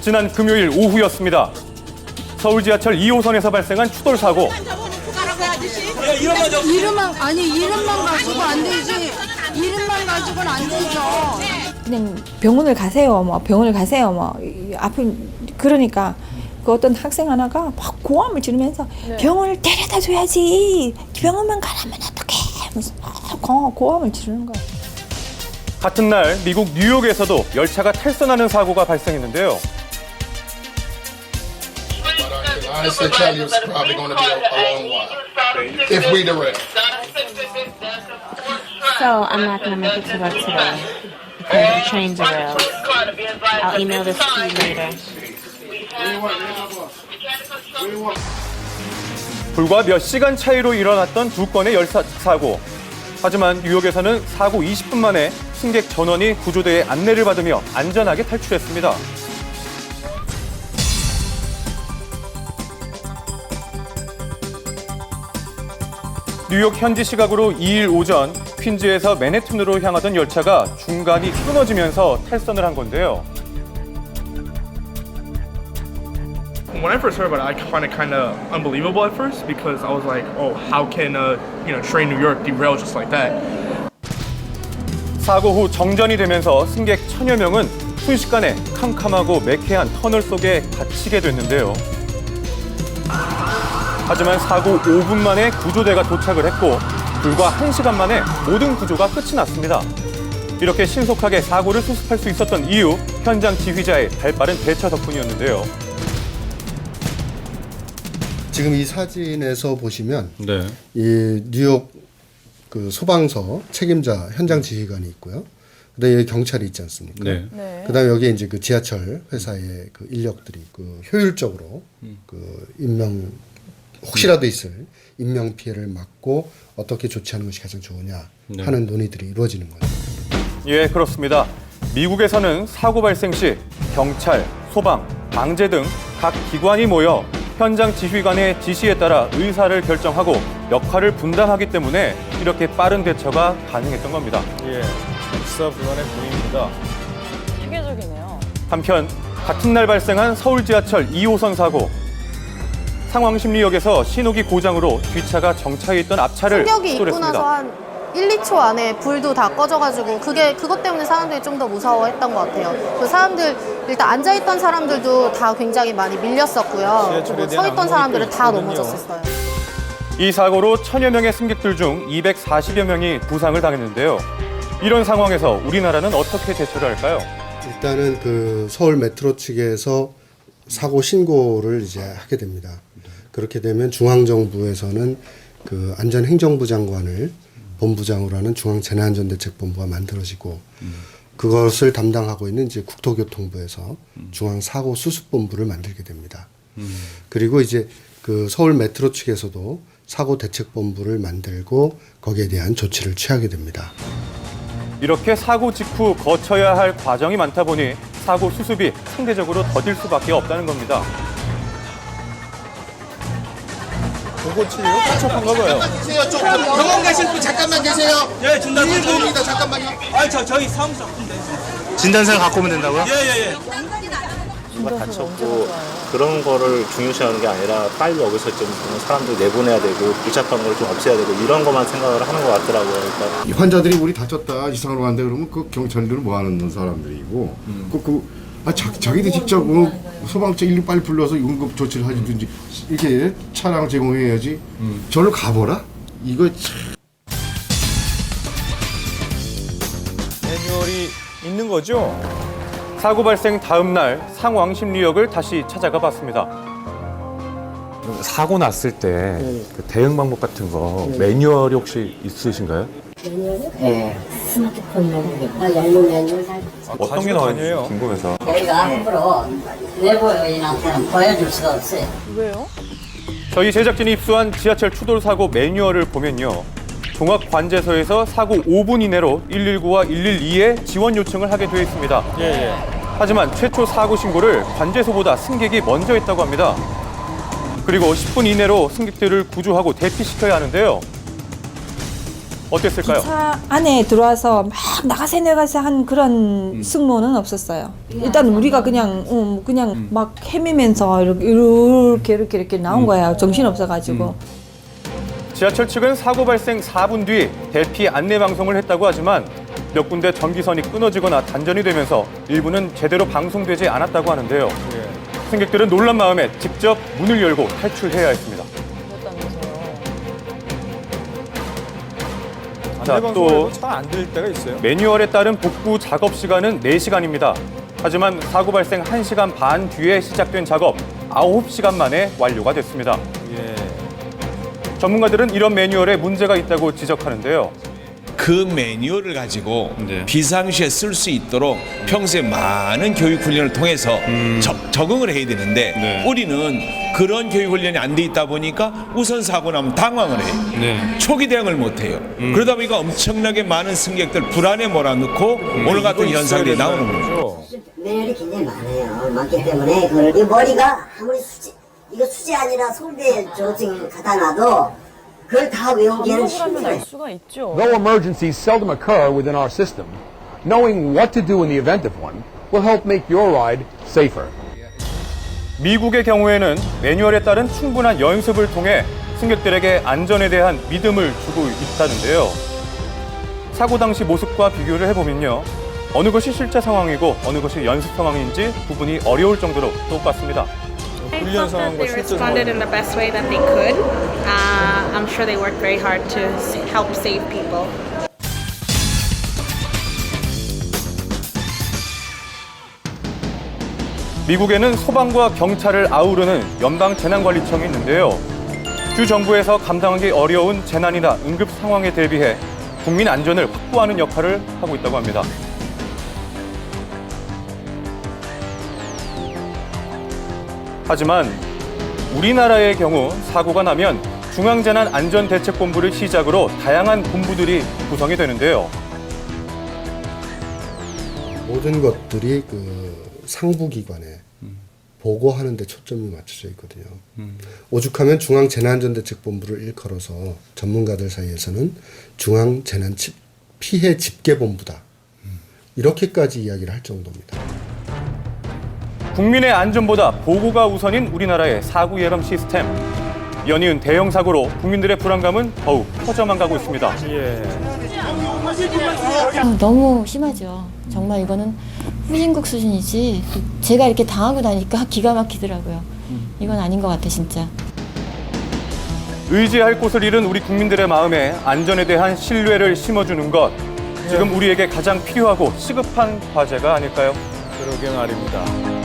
지난 금요일 오후였습니다. 서울 지하철 2호선에서 발생한 추돌 사고. 이름만 가지고 안 되지. 이름만 가지고는 안 되죠. 그냥 병원을 가세요, 병원을 가세요, 아픈 그러니까 그 어떤 학생 하나가 막 고함을 지르면서 병원을 데려다 줘야지. 병원만 가라면 어떡해? 무슨 고함을 지르는 거예요. 같은 날 미국 뉴욕에서도 열차가 탈선하는 사고가 발생했는데요. Honestly, Charlie was probably going to be a long while if we derail. So I'm not going to make it to work today because the train derailed. I'll email this to you later. 불과 몇 시간 차이로 일어났던 두 건의 열차 사고. 하지만 뉴욕에서는 사고 20분 만에 승객 전원이 구조대의 안내를 받으며 안전하게 탈출했습니다. 뉴욕 현지 시각으로 2일 오전 퀸즈에서 맨해튼으로 향하던 열차가 중간이 끊어지면서 탈선을 한 건데요. When I first heard about it, I found it kind of unbelievable at first because I was like, "Oh, how can a train New York derail just like that?" 사고 후 정전이 되면서 승객 1000여 명은 순식간에 캄캄하고 매캐한 터널 속에 갇히게 됐는데요. 하지만 사고 5분 만에 구조대가 도착을 했고 불과 1시간 만에 모든 구조가 끝이 났습니다. 이렇게 신속하게 사고를 수습할 수 있었던 이유, 현장 지휘자의 발빠른 대처 덕분이었는데요. 지금 이 사진에서 보시면 이 뉴욕 그 소방서 책임자 현장 지휘관이 있고요. 그다음에 여기 경찰이 있지 않습니까? 그다음에 여기 이제 그 지하철 회사의 그 인력들이 그 효율적으로 그 인명 혹시라도 있을 인명 피해를 막고 어떻게 조치하는 것이 가장 좋으냐 하는 논의들이 이루어지는 거예요. 예, 그렇습니다. 미국에서는 사고 발생 시 경찰, 소방, 방제 등 각 기관이 모여 현장 지휘관의 지시에 따라 의사를 결정하고 역할을 분담하기 때문에 이렇게 빠른 대처가 가능했던 겁니다. 예, 일사불란해 보입니다. 체계적이네요. 한편 같은 날 발생한 서울 지하철 2호선 사고. 상황심리역에서 신호기 고장으로 뒷차가 정차해 있던 앞차를 충격이 있고 쏘렸습니다. 나서 한 1, 2초 안에 불도 다 꺼져가지고 그것 때문에 사람들이 좀 더 무서워했던 것 같아요. 그 사람들 일단 앉아있던 사람들도 다 굉장히 많이 밀렸었고요. 그리고 서 있던 사람들은 다 넘어졌었어요. 이 사고로 1000여 명의 승객들 중 240여 명이 부상을 당했는데요. 이런 상황에서 우리나라는 어떻게 대처를 할까요? 일단은 그 서울 메트로 측에서 사고 신고를 이제 하게 됩니다. 그렇게 되면 중앙정부에서는 그 안전행정부 장관을 본부장으로 하는 중앙재난안전대책본부가 만들어지고 그것을 담당하고 있는 이제 국토교통부에서 중앙사고수습본부를 만들게 됩니다. 그리고 이제 그 서울 메트로 측에서도 사고대책본부를 만들고 거기에 대한 조치를 취하게 됩니다. 이렇게 사고 직후 거쳐야 할 과정이 많다 보니 사고 수습이 상대적으로 더딜 수밖에 없다는 겁니다. 보고치료 깜짝한가 봐요. 병원 가실 분 잠깐만 계세요. 예, 진단서 일부입니다. 잠깐만요. 저희 사무소 앞인데. 진단서를 갖고 오면 된다고요? 예. 누가 다쳤고 그런 거를 중요시하는 게 아니라 빨리 여기서 좀 사람들 내보내야 되고 불착한 걸 좀 없애야 되고 이런 것만 생각을 하는 것 같더라고요. 그러니까 이 환자들이 우리 다쳤다 이상으로 간다 그러면 그 경찰들은 뭐 하는 사람들이고 자기들 직접 소방차 119 빨리 불러서 응급 조치를 하든지 이렇게 차량 제공해야지. 저를 가보라? 이거 참. 매뉴얼이 있는 거죠? 사고 발생 다음 날 상왕심리역을 다시 찾아가 봤습니다. 사고 났을 때 그 대응 방법 같은 거 매뉴얼이 혹시 있으신가요? 매뉴얼이요? 네. 스마트폰 매뉴얼, 열린 매뉴얼. 어떤 게 나왔는지 궁금해서. 저희가 함부로 내부인한테는 보여줄 수가 없어요. 왜요? 저희 제작진이 입수한 지하철 추돌 사고 매뉴얼을 보면요. 종합관제서에서 사고 5분 이내로 119와 112에 지원 요청을 하게 되어 있습니다. 하지만 최초 사고 신고를 관제소보다 승객이 먼저 했다고 합니다. 그리고 10분 이내로 승객들을 구조하고 대피시켜야 하는데요. 어땠을까요? 기차 안에 들어와서 막 나가세 나가세 한 그런 승무원은 없었어요. 일단 우리가 그냥 막 헤매면서 이렇게 나온 거예요. 정신 없어가지고. 지하철 측은 사고 발생 4분 뒤 대피 안내 방송을 했다고 하지만 몇 군데 전기선이 끊어지거나 단전이 되면서 일부는 제대로 방송되지 않았다고 하는데요. 승객들은 놀란 마음에 직접 문을 열고 탈출해야 했습니다. 자, 또 잘안 들릴 때가 있어요. 매뉴얼에 따른 복구 작업 시간은 4시간입니다. 하지만 사고 발생 1시간 반 뒤에 시작된 작업 9시간 만에 완료가 됐습니다. 전문가들은 이런 매뉴얼에 문제가 있다고 지적하는데요. 그 매뉴얼을 가지고 비상시에 쓸 수 있도록 평소에 많은 교육 훈련을 통해서 적응을 해야 되는데 우리는 그런 교육 훈련이 안 돼 있다 보니까 우선 사고 나면 당황을 해요. 초기 대응을 못 해요. 그러다 보니까 엄청나게 많은 승객들 불안에 몰아넣고 오늘 같은 현상들이 나오는 거죠. 매뉴얼이 굉장히 많기 때문에 그걸 이 머리가 아무리 수지 아니라 서울대 조증 갖다 놔도 그걸 다 외우기에는 힘들어요. Though emergencies seldom occur within our system, knowing what to do in the event of one will help make your ride safer. 미국의 경우에는 매뉴얼에 따른 충분한 연습을 통해 승객들에게 안전에 대한 믿음을 주고 있다는데요. 사고 당시 모습과 비교를 해보면요. 어느 것이 실제 상황이고 어느 것이 연습 상황인지 구분이 어려울 정도로 똑같습니다. I hope that they responded in the best way that they could. I'm sure they worked very hard to help save people. 미국에는 소방과 경찰을 아우르는 연방재난관리청이 있는데요. 주 정부에서 감당하기 어려운 재난이나 응급 상황에 대비해 국민 안전을 확보하는 역할을 하고 있다고 합니다. 하지만 우리나라의 경우 사고가 나면 중앙재난안전대책본부를 시작으로 다양한 본부들이 구성이 되는데요. 모든 것들이 그 상부기관에 보고하는 데 초점이 맞춰져 있거든요. 오죽하면 중앙재난안전대책본부를 일컬어서 전문가들 사이에서는 중앙재난피해집계본부다. 이렇게까지 이야기를 할 정도입니다. 국민의 안전보다 보고가 우선인 우리나라의 사고 예방 시스템. 연이은 대형 사고로 국민들의 불안감은 더욱 커져만 가고 있습니다. 너무 심하죠. 정말 이거는 후진국 수준이지. 제가 이렇게 당하고 나니까 기가 막히더라고요. 이건 아닌 것 같아 진짜. 의지할 곳을 잃은 우리 국민들의 마음에 안전에 대한 신뢰를 심어주는 것. 지금 우리에게 가장 필요하고 시급한 과제가 아닐까요? 그러게 말입니다.